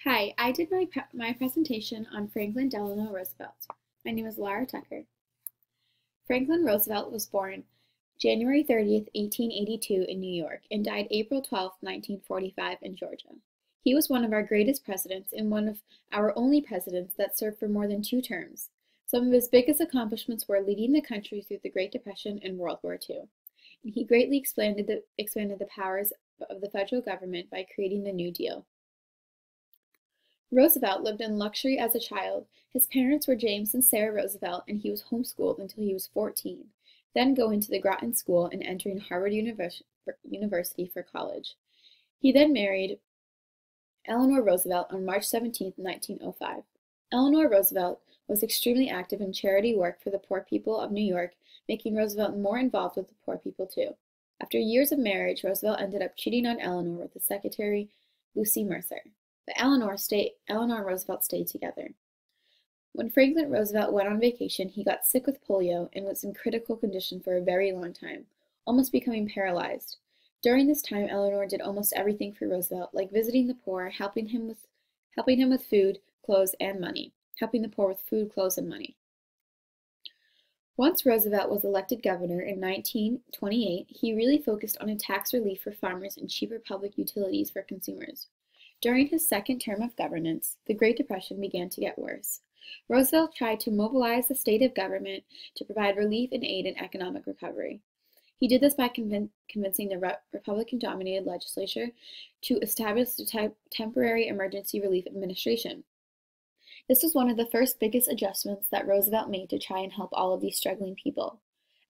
Hi, I did my presentation on Franklin Delano Roosevelt. My name is Laura Tucker. Franklin Roosevelt was born January 30th, 1882 in New York and died April 12th, 1945 in Georgia. He was one of our greatest presidents and one of our only presidents that served for more than 2 terms. Some of his biggest accomplishments were leading the country through the Great Depression and World War II. And he greatly expanded the powers of the federal government by creating the New Deal. Roosevelt lived in luxury as a child. His parents were James and Sarah Roosevelt, and he was homeschooled until he was 14, then going to the Groton School and entering Harvard University for college. He then married Eleanor Roosevelt on March 17, 1905. Eleanor Roosevelt was extremely active in charity work for the poor people of New York, making Roosevelt more involved with the poor people too. After years of marriage, Roosevelt ended up cheating on Eleanor with his secretary, Lucy Mercer. But Eleanor and Roosevelt stayed together. When Franklin Roosevelt went on vacation, he got sick with polio and was in critical condition for a very long time, almost becoming paralyzed. During this time, Eleanor did almost everything for Roosevelt, like visiting the poor, helping him with food, clothes, and money. Once Roosevelt was elected governor in 1928, he really focused on a tax relief for farmers and cheaper public utilities for consumers. During his second term of governance, the Great Depression began to get worse. Roosevelt tried to mobilize the state of government to provide relief and aid in economic recovery. He did this by convincing the Republican-dominated legislature to establish the Temporary Emergency Relief Administration. This was one of the first biggest adjustments that Roosevelt made to try and help all of these struggling people.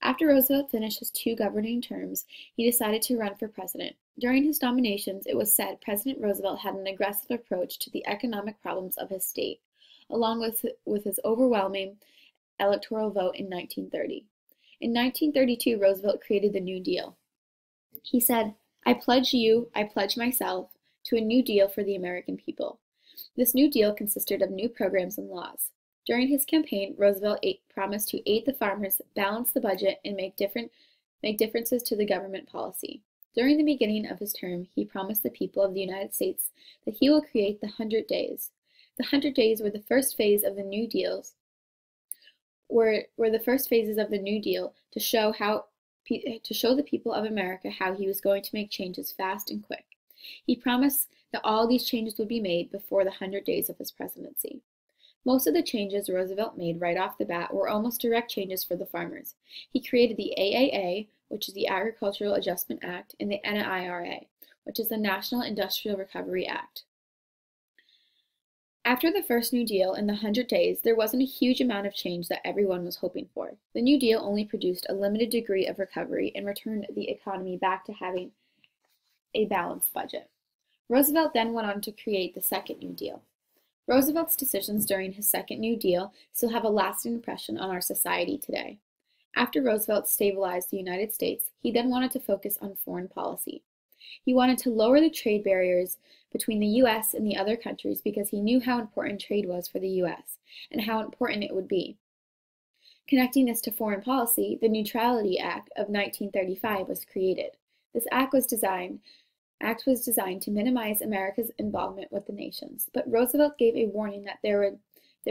After Roosevelt finished his 2 governing terms, he decided to run for president. During his nominations, it was said President Roosevelt had an aggressive approach to the economic problems of his state, along with his overwhelming electoral vote in 1930. In 1932, Roosevelt created the New Deal. He said, I pledge myself to a new deal for the American people. This New Deal consisted of new programs and laws. During his campaign, Roosevelt promised to aid the farmers, balance the budget, and make differences to the government policy. During the beginning of his term, he promised the people of the United States that he will create the 100 Days. The 100 Days were the first phase of the New Deals, to show the people of America how he was going to make changes fast and quick. He promised that all these changes would be made before the 100 days of his presidency. Most of the changes Roosevelt made right off the bat were almost direct changes for the farmers. He created the AAA, which is the Agricultural Adjustment Act, and the NIRA, which is the National Industrial Recovery Act. After the first New Deal in the 100 days, there wasn't a huge amount of change that everyone was hoping for. The New Deal only produced a limited degree of recovery and returned the economy back to having a balanced budget. Roosevelt then went on to create the second New Deal. Roosevelt's decisions during his second New Deal still have a lasting impression on our society today. After Roosevelt stabilized the United States, he then wanted to focus on foreign policy. He wanted to lower the trade barriers between the U.S. and the other countries because he knew how important trade was for the U.S. and how important it would be. Connecting this to foreign policy, the Neutrality Act of 1935 was created. This act was designed to minimize America's involvement with the nations, but Roosevelt gave a warning that there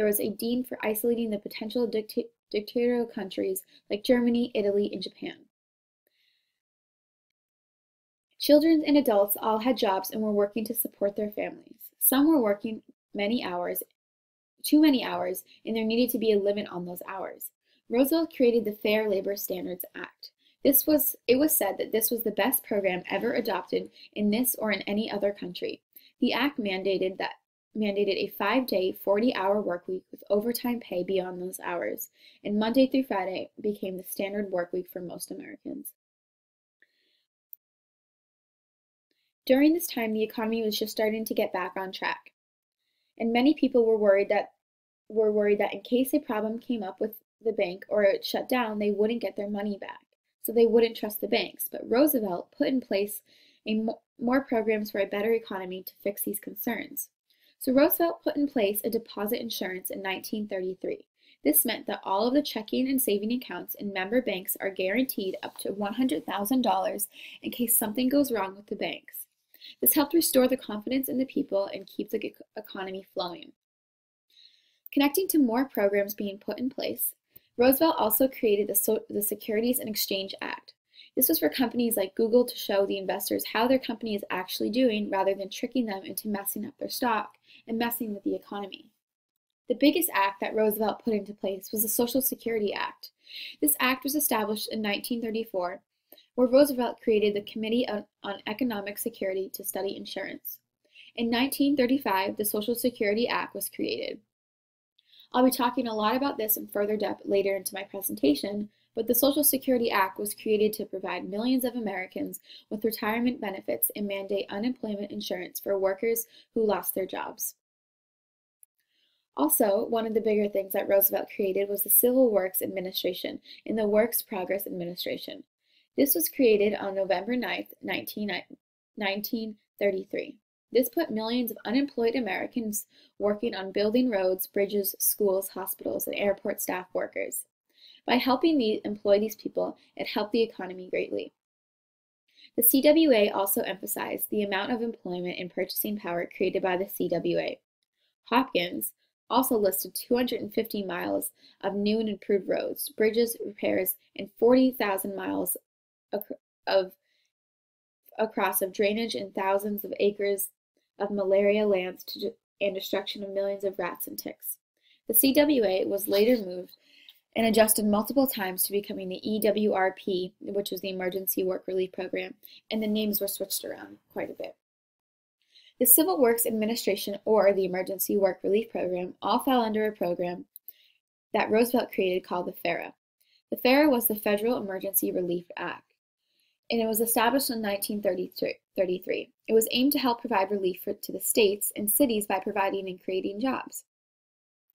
was a need for isolating the potential dictatorial countries like Germany, Italy, and Japan. Children and adults all had jobs and were working to support their families. Some were working too many hours, and there needed to be a limit on those hours. Roosevelt created the Fair Labor Standards Act. It was said that this was the best program ever adopted in this or in any other country. The act mandated a 5-day, 40-hour work week with overtime pay beyond those hours, and Monday through Friday became the standard work week for most Americans. During this time, the economy was just starting to get back on track, and many people were worried that in case a problem came up with the bank or it shut down, they wouldn't get their money back. So they wouldn't trust the banks, but Roosevelt put in place more programs for a better economy to fix these concerns. So Roosevelt put in place a deposit insurance in 1933. This meant that all of the checking and saving accounts in member banks are guaranteed up to $100,000 in case something goes wrong with the banks. This helped restore the confidence in the people and keep the economy flowing. Connecting to more programs being put in place, Roosevelt also created the Securities and Exchange Act. This was for companies like Google to show the investors how their company is actually doing rather than tricking them into messing up their stock and messing with the economy. The biggest act that Roosevelt put into place was the Social Security Act. This act was established in 1934, where Roosevelt created the Committee on Economic Security to study insurance. In 1935, the Social Security Act was created. I'll be talking a lot about this in further depth later into my presentation, but the Social Security Act was created to provide millions of Americans with retirement benefits and mandate unemployment insurance for workers who lost their jobs. Also, one of the bigger things that Roosevelt created was the Civil Works Administration and the Works Progress Administration. This was created on November 9, 1933. This put millions of unemployed Americans working on building roads, bridges, schools, hospitals, and airport staff workers. By helping employ these people, it helped the economy greatly. The CWA also emphasized the amount of employment and purchasing power created by the CWA. Hopkins also listed 250 miles of new and improved roads, bridges, repairs, and 40,000 miles across of drainage and thousands of acres of malaria lands and destruction of millions of rats and ticks. The CWA was later moved and adjusted multiple times to becoming the EWRP, which was the Emergency Work Relief Program, and the names were switched around quite a bit. The Civil Works Administration, or the Emergency Work Relief Program, all fell under a program that Roosevelt created called the FARA. The FARA was the Federal Emergency Relief Act, and it was established in 1933. It was aimed to help provide relief to the states and cities by providing and creating jobs.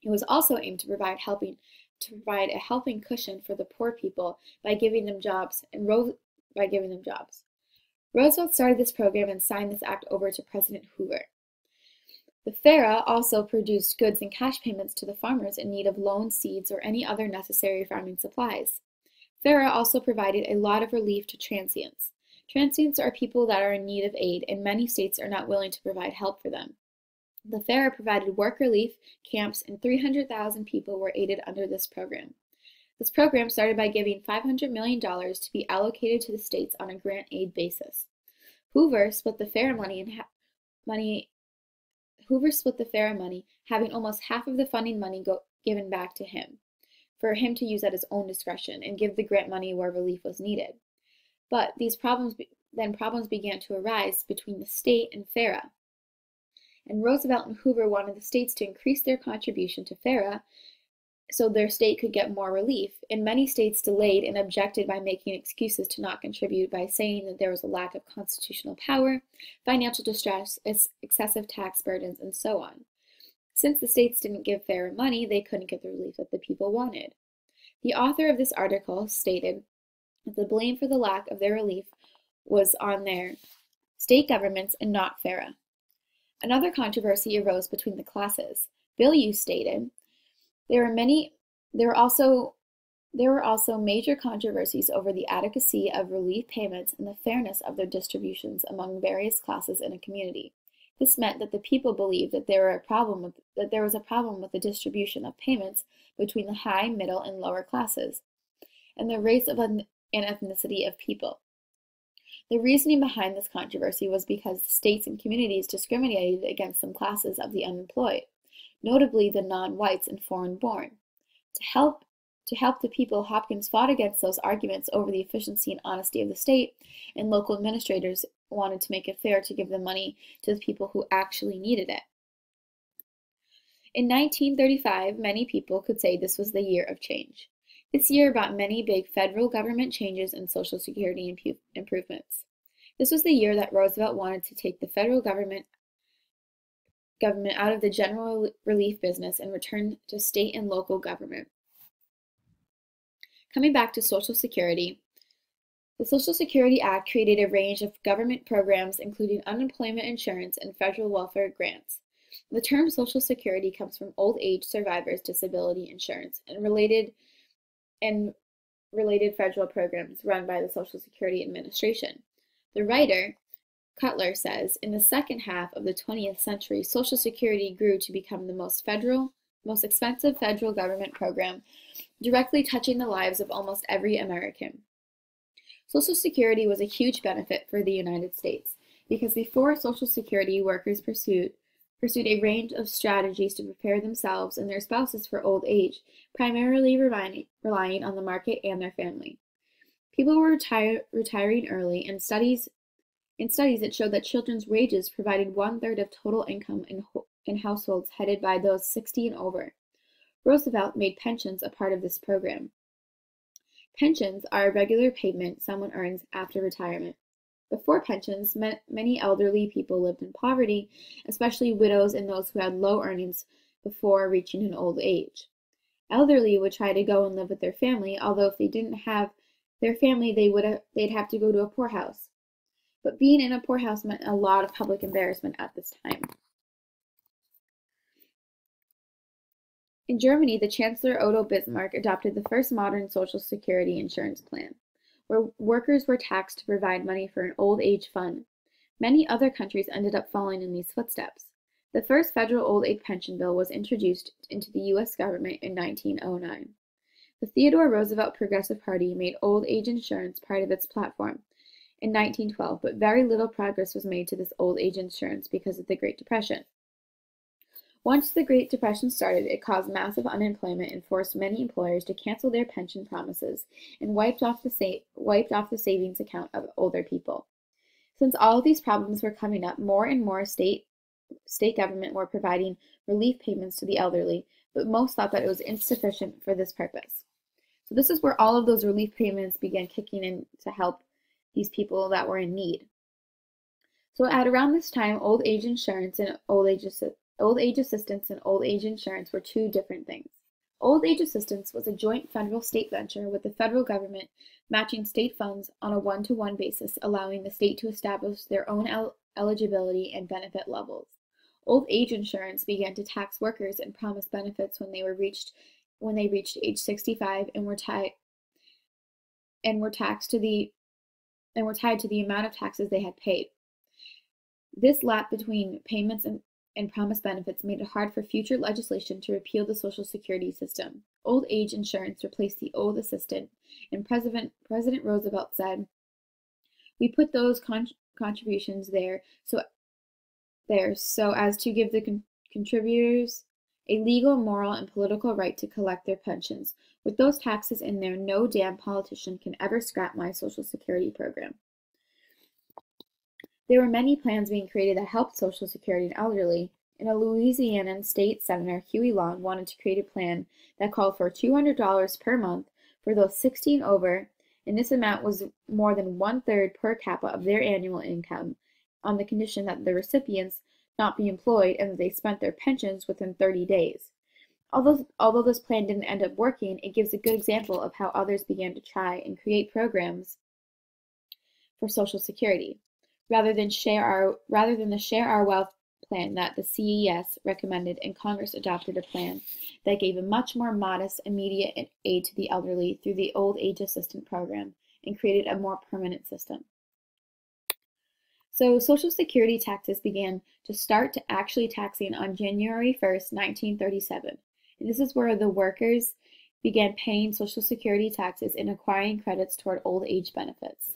It was also aimed to provide a helping cushion for the poor people by giving them jobs. Roosevelt started this program and signed this act over to President Hoover. The FARA also produced goods and cash payments to the farmers in need of loans, seeds, or any other necessary farming supplies. FARA also provided a lot of relief to transients. Transients are people that are in need of aid, and many states are not willing to provide help for them. The FARA provided work relief camps, and 300,000 people were aided under this program. This program started by giving $500 million to be allocated to the states on a grant aid basis. Hoover split the FARA money, having almost half of the funding money given back to him, for him to use at his own discretion and give the grant money where relief was needed. But these problems began to arise between the state and FARA. And Roosevelt and Hoover wanted the states to increase their contribution to FARA so their state could get more relief, and many states delayed and objected by making excuses to not contribute by saying that there was a lack of constitutional power, financial distress, excessive tax burdens, and so on. Since the states didn't give FARA money, they couldn't get the relief that the people wanted. The author of this article stated that the blame for the lack of their relief was on their state governments and not FARA. Another controversy arose between the classes. Bill Hughes stated, There were also major controversies over the adequacy of relief payments and the fairness of their distributions among various classes in a community. This meant that the people believed that there was a problem with the distribution of payments between the high, middle, and lower classes, and the race and ethnicity of people. The reasoning behind this controversy was because the states and communities discriminated against some classes of the unemployed, notably the non-whites and foreign-born. To help the people, Hopkins fought against those arguments over the efficiency and honesty of the state, and local administrators wanted to make it fair to give the money to the people who actually needed it. In 1935, many people could say this was the year of change. This year brought many big federal government changes and Social Security improvements. This was the year that Roosevelt wanted to take the federal government out of the general relief business and return to state and local government. Coming back to Social Security, the Social Security Act created a range of government programs including unemployment insurance and federal welfare grants. The term Social Security comes from old age survivors' disability insurance and related federal programs run by the Social Security Administration. The writer Cutler says, in the second half of the 20th century, Social Security grew to become the most expensive federal government program, directly touching the lives of almost every American. Social Security was a huge benefit for the United States because before Social Security, workers pursued a range of strategies to prepare themselves and their spouses for old age, primarily relying on the market and their family. People were retiring early, and studies it showed that children's wages provided one-third of total income in households headed by those 60 and over. Roosevelt made pensions a part of this program. Pensions are a regular payment someone earns after retirement. Before pensions, many elderly people lived in poverty, especially widows and those who had low earnings before reaching an old age. Elderly would try to go and live with their family, although if they didn't have their family, they'd have to go to a poorhouse. But being in a poorhouse meant a lot of public embarrassment at this time. In Germany, the Chancellor Otto Bismarck adopted the first modern Social Security insurance plan, where workers were taxed to provide money for an old age fund. Many other countries ended up following in these footsteps. The first federal old age pension bill was introduced into the U.S. government in 1909. The Theodore Roosevelt Progressive Party made old age insurance part of its platform in 1912, but very little progress was made to this old age insurance because of the Great Depression. Once the Great Depression started, it caused massive unemployment and forced many employers to cancel their pension promises and wiped off the savings account of older people. Since all of these problems were coming up, more and more state government were providing relief payments to the elderly, but most thought that it was insufficient for this purpose. So this is where all of those relief payments began kicking in to help these people that were in need. So at around this time, old age insurance and old age assistance and old age insurance were two different things. Old age assistance was a joint federal-state venture with the federal government matching state funds on a one-to-one basis, allowing the state to establish their own eligibility and benefit levels. Old age insurance began to tax workers and promise benefits when they reached age 65 and were tied to the amount of taxes they had paid. This lap between payments and promised benefits made it hard for future legislation to repeal the Social Security system. Old age insurance replaced the old assistant, and President Roosevelt said, "We put those contributions there so as to give the contributors a legal, moral, and political right to collect their pensions. With those taxes in there, no damn politician can ever scrap my Social Security program." There were many plans being created that helped Social Security and elderly, and a Louisiana state senator, Huey Long, wanted to create a plan that called for $200 per month for those 60 and over, and this amount was more than one-third per capita of their annual income, on the condition that the recipients not be employed and that they spent their pensions within 30 days. Although this plan didn't end up working, it gives a good example of how others began to try and create programs for Social Security, rather than the Share Our Wealth plan that the CES recommended, and Congress adopted a plan that gave a much more modest, immediate aid to the elderly through the Old Age Assistance Program and created a more permanent system. So Social Security taxes began to start to actually taxing on January 1st, 1937. And this is where the workers began paying Social Security taxes and acquiring credits toward old age benefits.